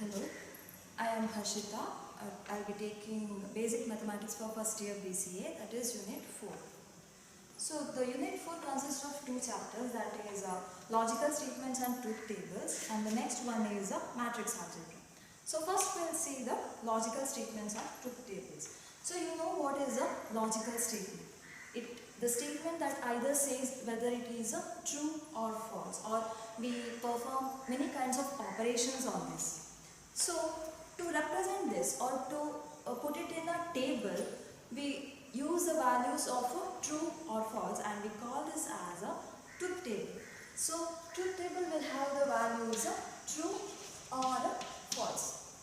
Hello, I am Harshita. I'll be taking basic mathematics for first year BCA, that is unit 4. So the unit 4 consists of two chapters, that is logical statements and truth tables, and the next one is matrix algebra. So first we'll see the logical statements and truth tables. So you know what is a logical statement? The statement that either says whether it is true or false, or we perform many kinds of operations on this. So to represent this or to put it in a table, we use the values of true or false and we call this as a truth table. So truth table will have the values true or false.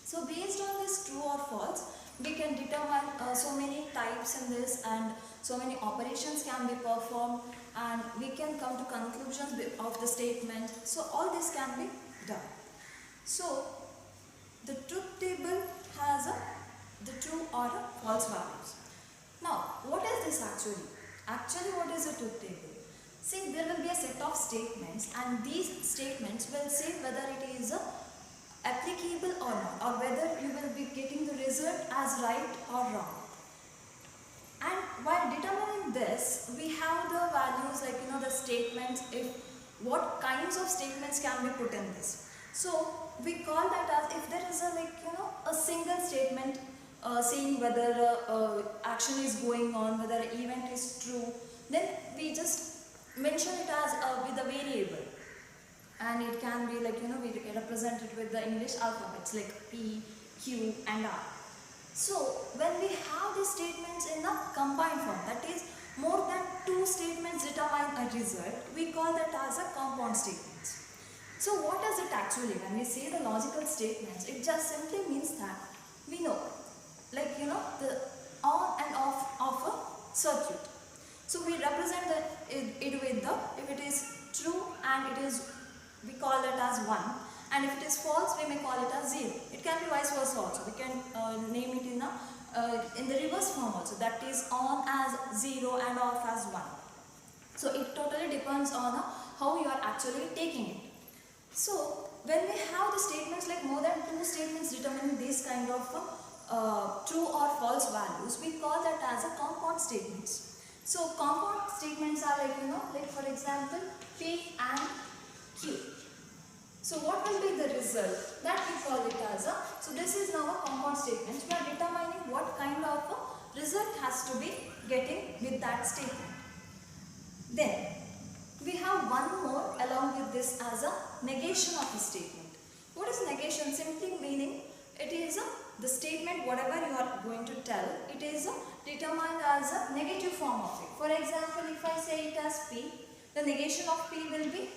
So based on this true or false, we can determine so many types in this, and so many operations can be performed, and we can come to conclusions of the statement. So all this can be done. So the truth table has the true or false values. Now what is this actually? Actually, what is a truth table? See, there will be a set of statements, and these statements will say whether it is applicable or not, or whether you will be getting the result as right or wrong. And while determining this, we have the values like the statements, if what kinds of statements can be put in this. So we call that as, if there is a single statement saying whether action is going on, whether an event is true, then we just mention it as with a variable, and it can be we represent it with the English alphabets like P, Q and R. So when we have these statements in a combined form, that is more than two statements determine a result, we call that as a compound statements. So what does it actually, when we say the logical statements, it just simply means that we know the on and off of a circuit. So we represent it with the, if it is true and it is, we call it as 1, and if it is false, we may call it as 0. It can be vice versa also. We can name it in the reverse form also, that is on as 0 and off as 1. So it totally depends on how you are actually taking it. So when we have the statements like more than two statements determining these kind of true or false values, we call that as a compound statements. So compound statements are like for example P and Q. So what will be the result? That we call it as a, so this is now a compound statement. We are determining what kind of a result has to be getting with that statement. Then we have one more along with this as a negation of a statement. What is negation? Simply meaning it is the statement, whatever you are going to tell, it is determined as a negative form of it. For example, if I say it as P, the negation of P will be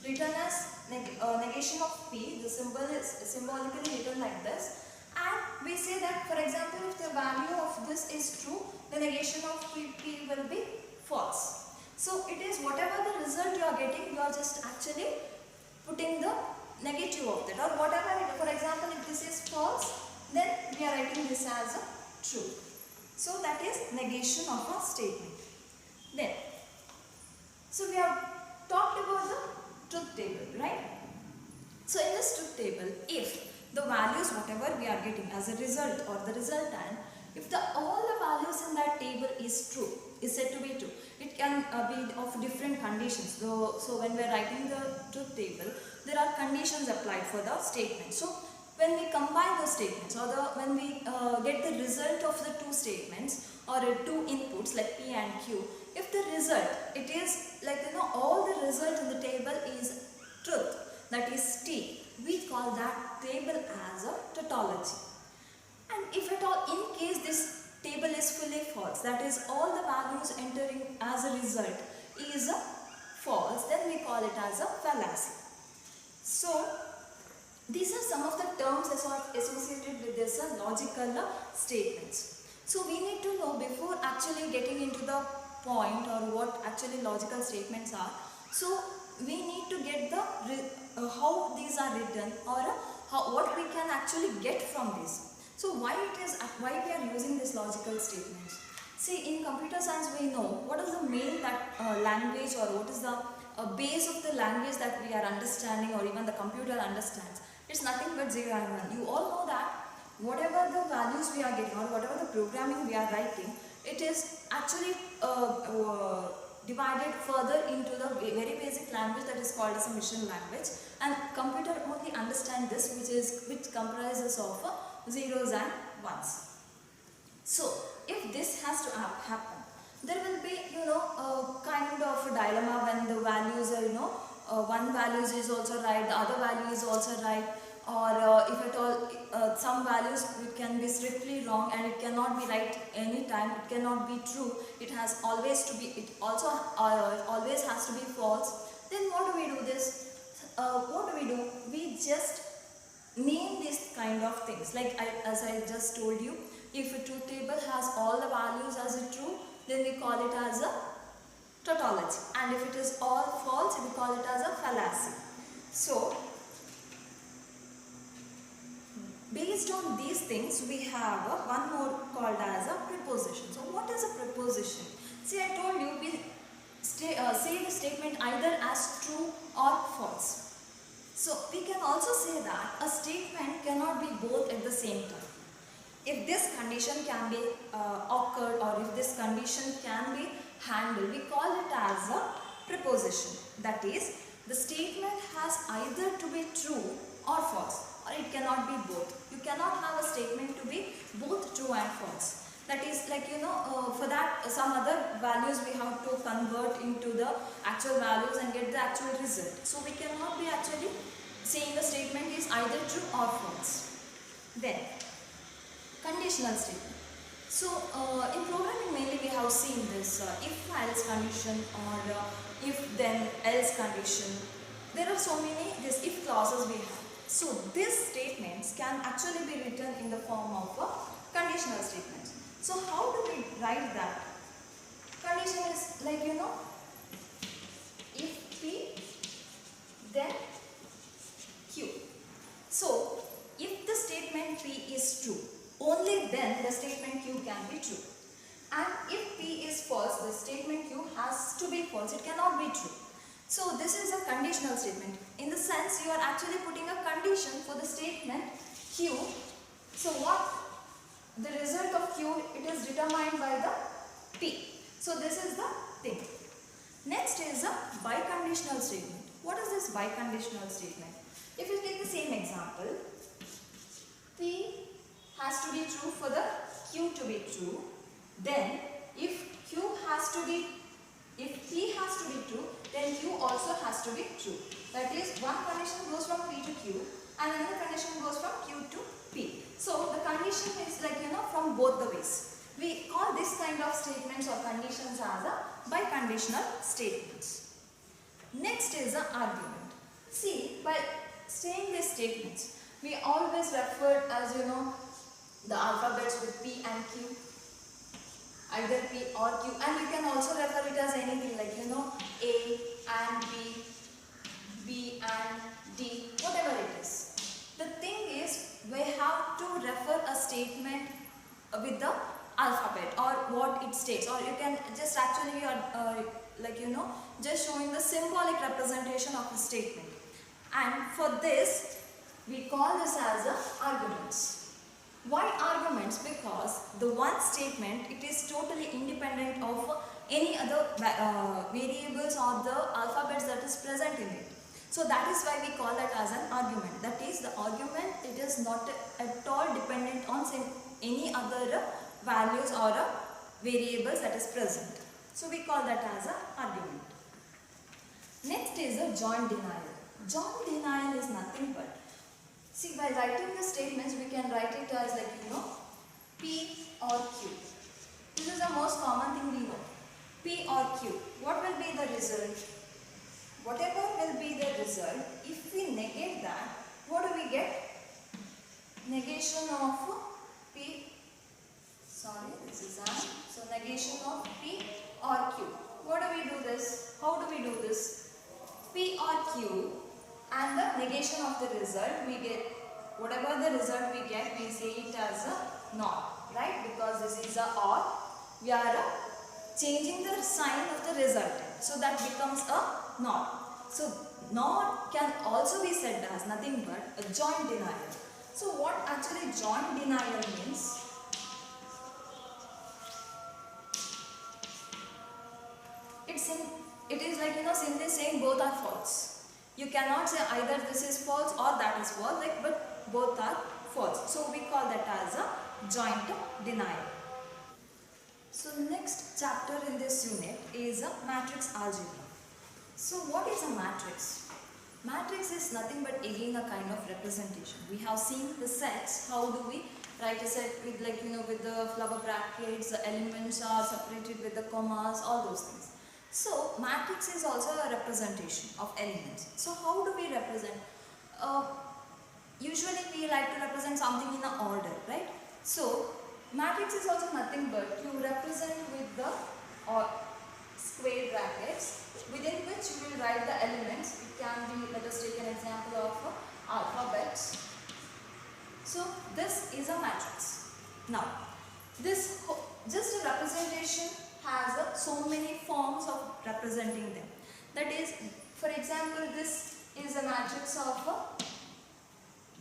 written as negation of P. The symbol is symbolically written like this, and we say that, for example, if the value of this is true, the negation of P will be false. So it is whatever the result you are getting, you are just actually putting the negative of that, or whatever it, for example, if this is false, then we are writing this as a true. So that is negation of a statement. Then, so we have talked about the truth table, right? So in this truth table, if the values whatever we are getting as a result or the resultant, if all the values in that table is true, is said to be true, it can be of different conditions. So when we are writing the truth table, there are conditions applied for the statement. So when we combine those statements, or when we get the result of the two statements or two inputs like P and Q, if the result, it is all the result in the table is truth, that is T, we call that table as a tautology. And if at all in case this table is fully false, that is all the values entering as a result is false, then we call it as a fallacy. So these are some of the terms associated with this logical statements. So we need to know before actually getting into the point or what actually logical statements are. So we need to get the how these are written, or what we can actually get from this. So why we are using this logical statements? See, in computer science we know what is the main language, or what is the base of the language that we are understanding, or even the computer understands. It's nothing but 0 and 1. You all know that whatever the values we are getting or whatever the programming we are writing, it is actually divided further into the very basic language that is called as a mission language, and computer only understand this, which comprises of zeros and ones. So if this has to happen, there will be a kind of a dilemma when the values are one value is also right, the other value is also right, or if at all some values it can be strictly wrong and it cannot be right any time, it cannot be true, it has always to be, it also always has to be false. Then what do we do this? What do? We just name these kind of things. Like as I just told you, if a truth table has all the values as a true, then we call it as a tautology, and if it is all false, we call it as a fallacy. So based on these things, we have one more called as a preposition. So what is a preposition? See, I told you we say the statement either as true or false. So we can also say that a statement cannot be both at the same time. If this condition can be occurred, or if this condition can be handled, we call it as a preposition. That is, the statement has either to be true or false, or it cannot be both. You cannot have a statement to be both true and false. That is like, for that some other values we have to convert into the actual values and get the actual result. So we cannot be actually saying the statement is either true or false. Then conditional statement. So in programming mainly we have seen this if else condition, or if then else condition. There are so many this if clauses we have. So these statements can actually be written in the form of conditional statements. So how do we write that? Condition is like, if P then Q. So if the statement P is true, only then the statement Q can be true. And if P is false, the statement Q has to be false. It cannot be true. So this is a conditional statement. In the sense, you are actually putting a condition for the statement Q. So what? The result of Q, it is determined by the P. So this is the thing. Next is a biconditional statement. What is this biconditional statement? If you take the same example, P has to be true for the Q to be true. Then if P has to be true, then Q also has to be true. That is, one condition goes from P to Q and another condition goes from Q to P. So the condition is like, from both the ways. We call this kind of statements or conditions as a biconditional statements. Next is an argument. See, by saying these statements, we always refer as, the alphabets with P and Q, either P or Q, and you can also refer it as anything like, A and B, B and D, whatever it is. The thing is, we have to refer a statement with the alphabet or what it states, or you can just actually just showing the symbolic representation of the statement. And for this, we call this as arguments. Why arguments? Because the one statement, it is totally independent of any other variables or the alphabets that is present in it. So that is why we call that as an argument. That is, the argument, it is not at all dependent on any other values or variables that is present. So we call that as an argument. Next is a joint denial. Joint denial is nothing but, see, by writing the statements, we can write it as like, P or Q. This is the most common thing we know. P or Q. What will be the result? Whatever will be the result, if we negate that, what do we get? Negation of P. Sorry, this is an. So negation of P or Q. What do we do this? How do we do this? P or Q and the negation of the result, we get whatever the result we get, we say it as a not, right? Because this is a or, we are changing the sign of the resultant, so that becomes a not. So nor can also be said as nothing but a joint denial. So what actually joint denial means? It is like, simply saying both are false. You cannot say either this is false or that is false, like, but both are false. So we call that as a joint denial. So next chapter in this unit is a matrix algebra. So what is a matrix? Matrix is nothing but again a kind of representation. We have seen the sets. How do we write a set with, like, with the flower brackets, the elements are separated with the commas, all those things. So matrix is also a representation of elements. So how do we represent? Usually we like to represent something in an order, right? So matrix is also nothing but you represent with the square brackets within which you will write the elements. It can be, let us take an example of alphabets. So this is a matrix. Now this just a representation has so many forms of representing them. That is, for example, this is a matrix of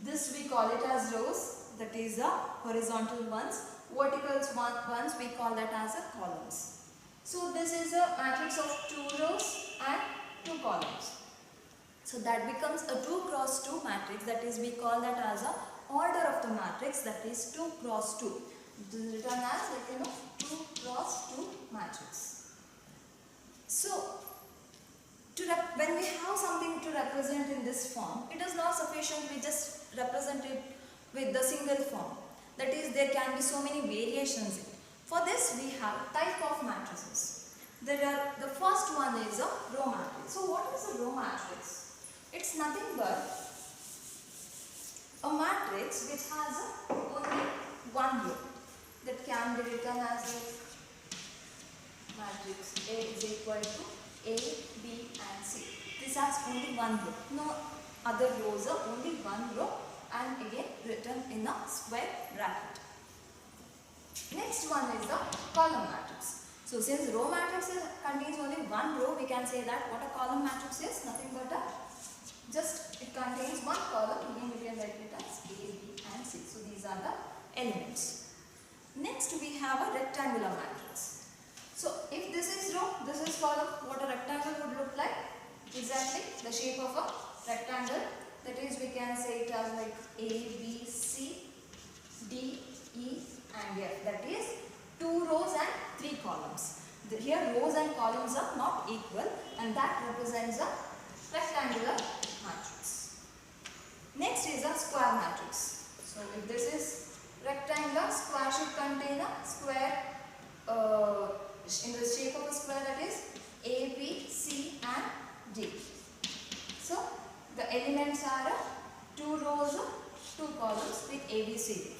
this we call it as rows, that is the horizontal ones. Vertical ones we call that as a columns. So this is a matrix of 2 rows and 2 columns. So that becomes a 2 cross 2 matrix, that is we call that as a order of the matrix, that is 2 cross 2. This is written as, like, 2 cross 2 matrix. So when we have something to represent in this form, it is not sufficient we just represent it with the single form. That is, there can be so many variations in it. For this we have type of matrices. The first one is a row matrix. So what is a row matrix? It's nothing but a matrix which has only one row. That can be written as a matrix A is equal to A, B and C. This has only one row. No other rows, are only one row, and again written in a square bracket. Next one is the column matrix. So since row matrix contains only one row, we can say that what a column matrix is, nothing but it contains one column. Again we can write it as A, B and C. So these are the elements. Next we have a rectangular matrix. So if this is row, this is column, what a rectangle would look like? Exactly the shape of a rectangle. That is, we can say it as like A, B, C, D, E and F. That is 2 rows and 3 columns. Here rows and columns are not equal, and that represents a rectangular matrix. Next is a square matrix. So if this is rectangular, square should contain a square in the shape of a square, that is A, B, C and D. So the elements are 2 rows, 2 columns with A, B, C, D.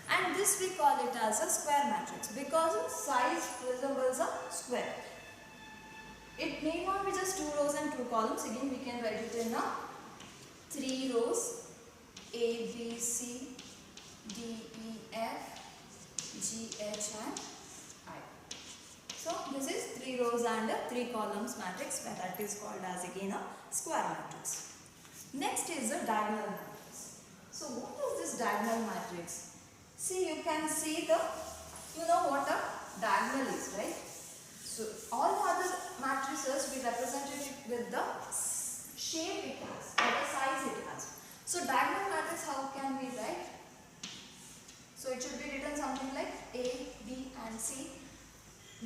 And this we call it as a square matrix because its size resembles a square. It may not be just 2 rows and 2 columns. Again we can write it in a 3 rows, A, B, C, D, E, F, G, H and I. So this is 3 rows and 3 columns matrix, where that is called as again a square matrix. Next is a diagonal matrix. So what is this diagonal matrix? See, you can see you know what a diagonal is, right? So all other matrices we represented it with the shape it has or the size it has. So diagonal matrix, how can we write? So it should be written something like A, B and C.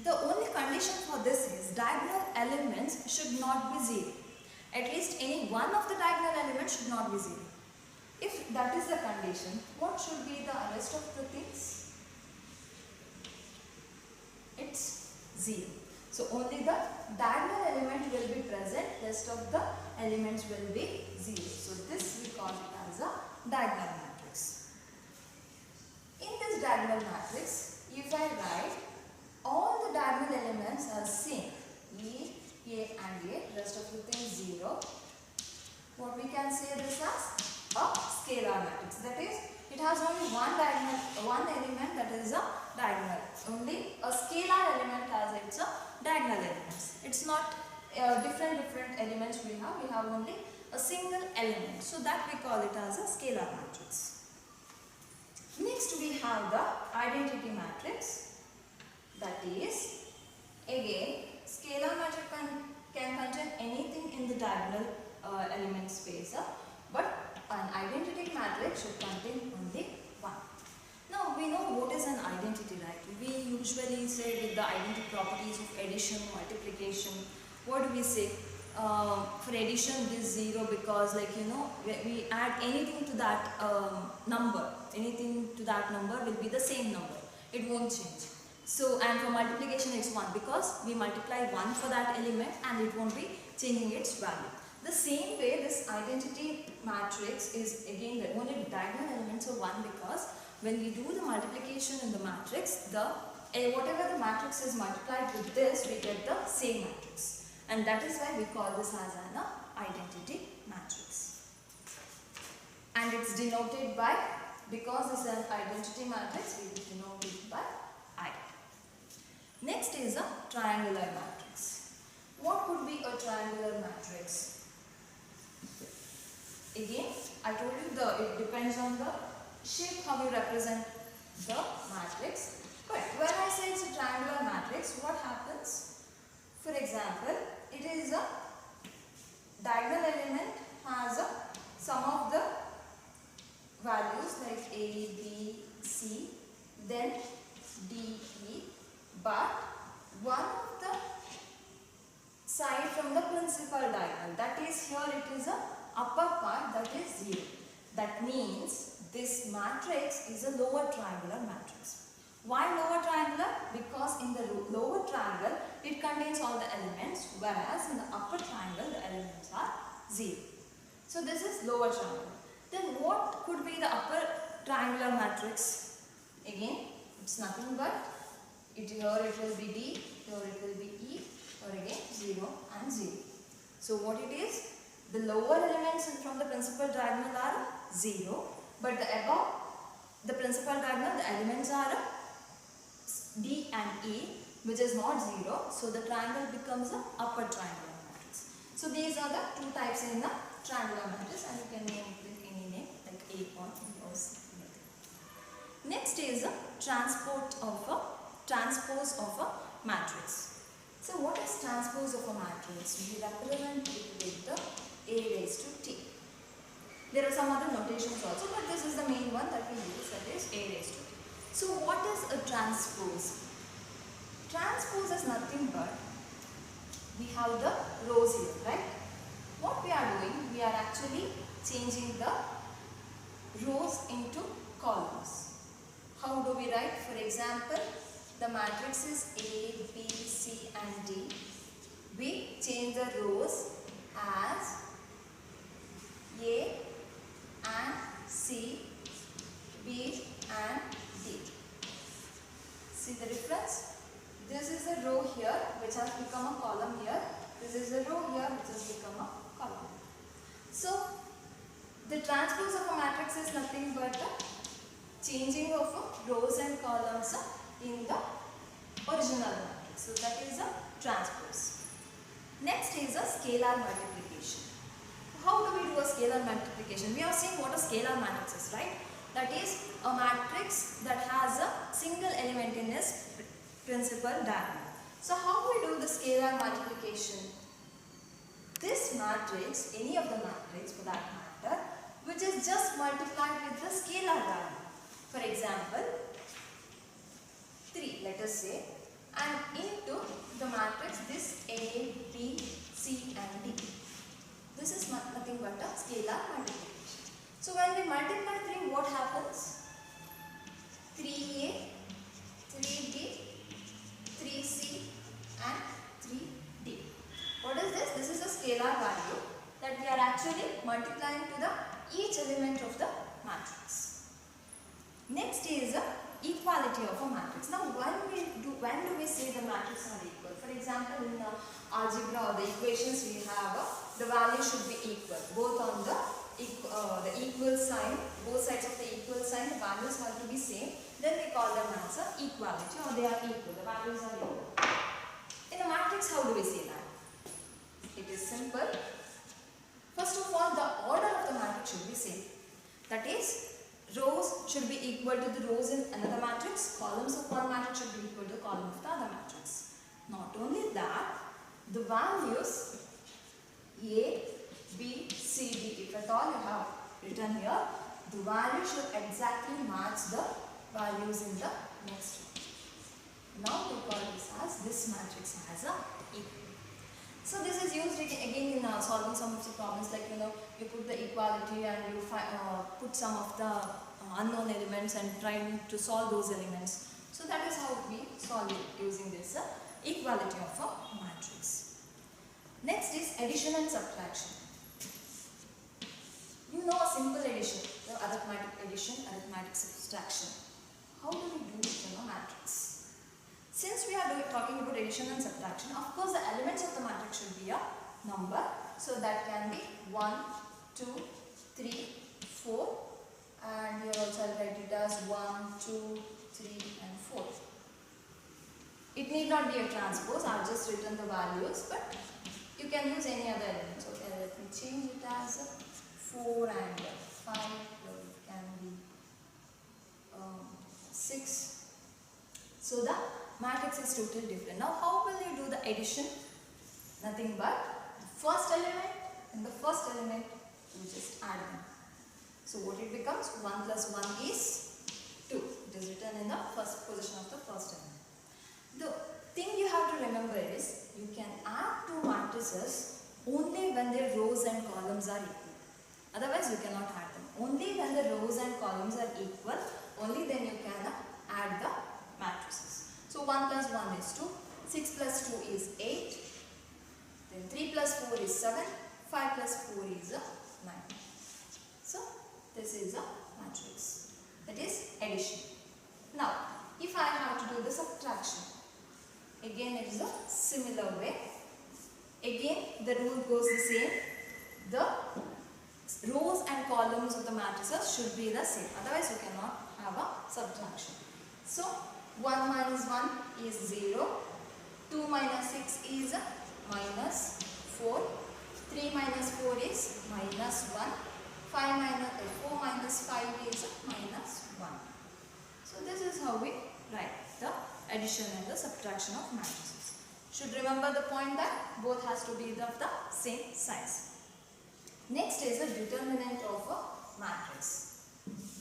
The only condition for this is diagonal elements should not be 0. At least any one of the diagonal elements should not be 0. If that is the condition, what should be the rest of the things? It's 0. So only the diagonal element will be present, rest of the elements will be 0. So this we call it as a diagonal matrix. In this diagonal matrix, if I write all the diagonal elements are same, E, A and A, rest of the things 0, what we can say this as a scalar matrix. That is, it has only one element, that is a diagonal. Only a scalar element has its diagonal elements. It's not different elements we have only a single element. So that we call it as a scalar matrix. Next we have the identity matrix. That is, again, scalar matrix can contain anything in the diagonal element space, but an identity matrix should contain only one. Now we know what is an identity, right? We usually say with the identity properties of addition, multiplication. What do we say? For addition it is 0 because, like, you know, we add anything to that number. Anything to that number will be the same number. It won't change. So, and for multiplication it's 1 because we multiply 1 for that element and it won't be changing its value. The same way this identity matrix is, again, the only diagonal elements are 1 because when we do the multiplication in the matrix, whatever the matrix is multiplied with this, we get the same matrix. And that is why we call this as an identity matrix. And it's denoted by, because it's an identity matrix, we denote it by I. Next is a triangular matrix. What could be a triangular matrix? Again, I told you it depends on the shape how you represent the matrix. But when I say it's a triangular matrix, what happens? For example, it is a diagonal element has a sum of the values like A, B, C, then D, E, but one of the side from the principal diagonal, that is, here it is a upper part, that is 0. That means this matrix is a lower triangular matrix. Why lower triangular? Because in the lower triangle it contains all the elements, whereas in the upper triangle the elements are 0. So this is lower triangle. Then what could be the upper triangular matrix? Again, it's nothing but here it will be D, here it will be E, or again 0 and 0. So what it is? The lower elements from the principal diagonal are 0, but the above the principal diagonal, the elements are D and E, which is not 0. So the triangle becomes an upper triangular matrix. So these are the two types in the triangular matrix, and you can name it with any name like A or B or C. Next is a transpose of a matrix. So what is transpose of a matrix? We represent it with the A raised to T. There are some other notations also, but this is the main one that we use, that is A raised to T. So what is a transpose? Transpose is nothing but, we have the rows here, right? What we are doing, we are actually changing the rows into columns. How do we write? For example, the matrix is A, B, C and D. We change the rows as A and C, B and D. See the difference? This is a row here which has become a column here. This is a row here which has become a column. So the transpose of a matrix is nothing but the changing of rows and columns in the original matrix. So that is a transpose. Next is a scalar multiplication. How do we do a scalar multiplication? We have seen what a scalar matrix is, right? That is a matrix that has a single element in its principal diagonal. So how we do the scalar multiplication? This matrix, any of the matrix for that matter, which is just multiplied with the scalar value. For example, 3, let us say, and into the matrix this A, B, C and D. This is nothing but a scalar multiplication. So when we multiply 3, what happens? 3A, 3B, 3C and 3D. What is this? This is a scalar value that we are actually multiplying to the each element of the matrix. Next is equality of a matrix. Now when do we say the matrices are equal? For example, in algebra or the equations we have, the value should be equal. Both on the equal sign, both sides of the equal sign, the values have to be same. Then we call them as equality, or they are equal. The values are equal. In a matrix, how do we say that? It is simple. First of all, the order of the matrix should be same. That is, rows should be equal to the rows in another matrix, columns of one matrix should be equal to the column of the other matrix. Not only that, the values A, B, C, D, if at all you have written here, the value should exactly match the values in the next one. Now we call this matrix has a equal. So this is used again in solving some of the problems, like you put the equality and you put some of the unknown elements and trying to solve those elements. So that is how we solve it using this equality of a matrix. Next is addition and subtraction. You know a simple addition, the arithmetic addition, arithmetic subtraction. How do we do it in a matrix? Since we are talking about addition and subtraction, of course the elements of the matrix should be a number. So that can be 1, 2, 3, 4, and here also I'll write it as 1, 2, 3 and 4. It need not be a transpose, I've just written the values, but you can use any other elements. Okay, let me change it as 4 and 5, it can be 6. So the matrix is totally different. Now how will you do the addition? Nothing but the first element and the first element, you just add them. So what it becomes? 1 plus 1 is 2. It is written in the first position of the first element. The thing you have to remember is, you can add two matrices only when their rows and columns are equal. Otherwise you cannot add them. Only when the rows and columns are equal, only then you can add the matrices. So 1 plus 1 is 2, 6 plus 2 is 8, then 3 plus 4 is 7, 5 plus 4 is 9. So this is a matrix, that is addition. Now if I have to do the subtraction, again it is a similar way. Again the rule goes the same. The rows and columns of the matrices should be the same, otherwise you cannot have a subtraction. So 1 minus 1 is 0, 2 minus 6 is minus 4, 3 minus 4 is minus 1, 4 minus 5 is minus 1. So this is how we write the addition and the subtraction of matrices. Should remember the point that both has to be of the same size. Next is the determinant of a matrix.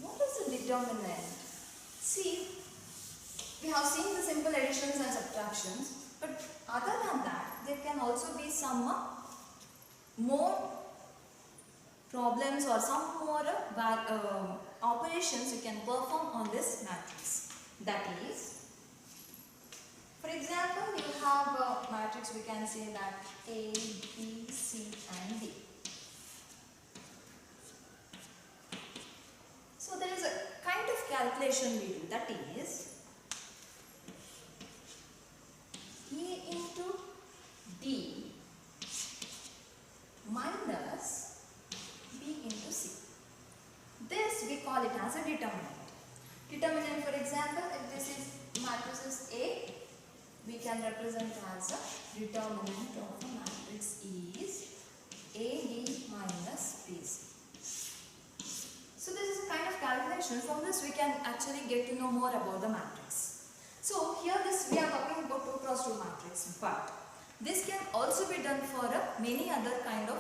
What is the determinant? See, we have seen the simple additions and subtractions, but other than that, there can also be some more problems or some more operations you can perform on this matrix. That is, for example, you have a matrix, we can say that A, B, C and D. So there is a kind of calculation we do, that is A into D minus B into C. This we call it as a determinant. Determinant, for example, if this is matrix A, we can represent as a determinant of a matrix is AD minus BC. So this is a kind of calculation. From this we can actually get to know more about the matrix. So here we are talking about 2 cross 2 matrix, but this can also be done for many other kind of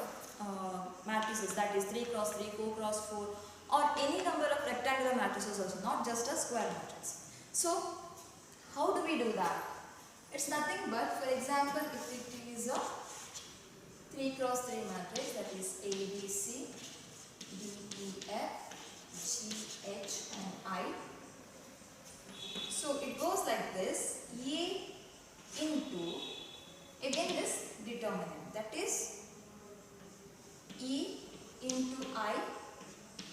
matrices, that is 3 cross 3, 4 cross 4 or any number of rectangular matrices also, not just a square matrix. So how do we do that? It's nothing but, for example, if it is a 3 cross 3 matrix, that is A, B, C, D, E, F, G, H and I. So it goes like this, A into, again this determinant, that is E into I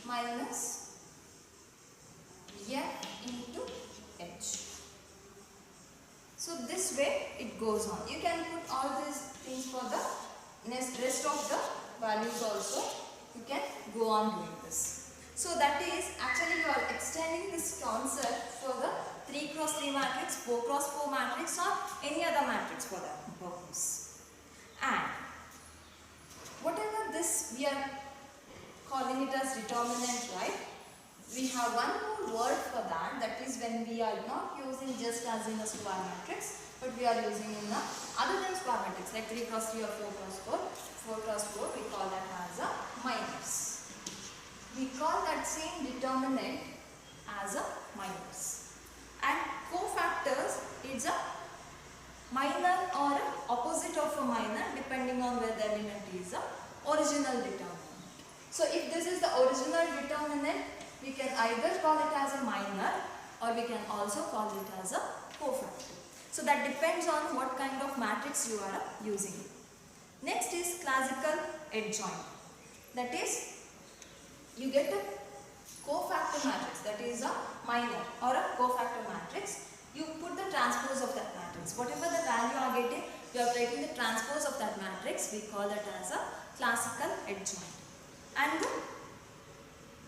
minus F into H. So this way it goes on. You can put all these things for the rest of the values also. You can go on doing this. So that is, actually you are extending this concept for the 3 cross 3 matrix, 4 cross 4 matrix or any other matrix for that purpose. And whatever this we are calling it as determinant, right? We have one more word for that, that is when we are not using just as in a square matrix, but we are using in the other than square matrix like 3 cross 3 or 4 cross 4, 4 cross 4, we call that as a minus. We call that same determinant as a minus. And cofactors is a minor or a opposite of a minor depending on where the element is a original determinant. So if this is the original determinant, we can either call it as a minor or we can also call it as a cofactor. So that depends on what kind of matrix you are using. Next is classical adjoint. That is, you get a cofactor matrix, that is a minor or a cofactor matrix. You put the transpose of that matrix. Whatever the value you are getting, you are taking the transpose of that matrix. We call that as a classical adjoint. And the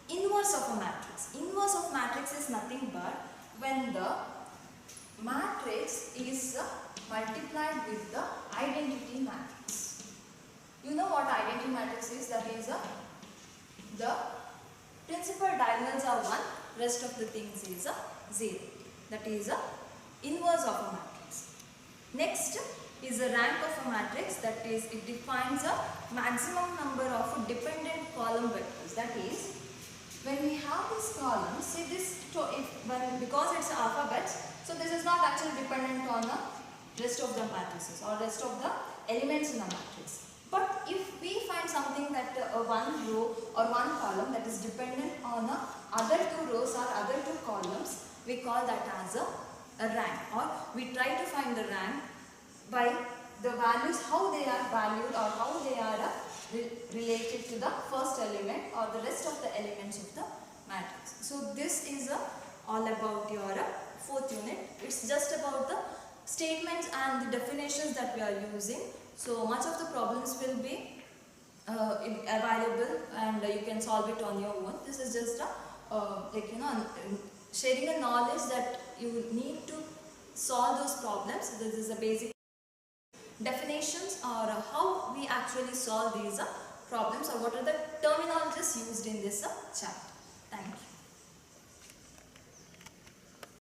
inverse of a matrix. Inverse of matrix is nothing but when the matrix is multiplied with the identity matrix. You know what identity matrix is? That is the principal diagonals are 1, rest of the things is 0. That is inverse of a matrix. Next is the rank of a matrix, that is it defines a maximum number of dependent column vectors. That is, when we have this column, see this, because it's alphabets, so this is not actually dependent on the rest of the matrices or rest of the elements in the matrix. But if we find something that one row or one column that is dependent on other 2 rows or other 2 columns, we call that as a rank, or we try to find the rank by the values, how they are valued or how they are related to the first element or the rest of the elements of the matrix. So this is all about your 4th unit. It's just about the statements and the definitions that we are using. So much of the problems will be available and you can solve it on your own. This is just sharing a knowledge that you need to solve those problems. This is the basic definitions or how we actually solve these problems or what are the terminologies used in this chapter. Thank you.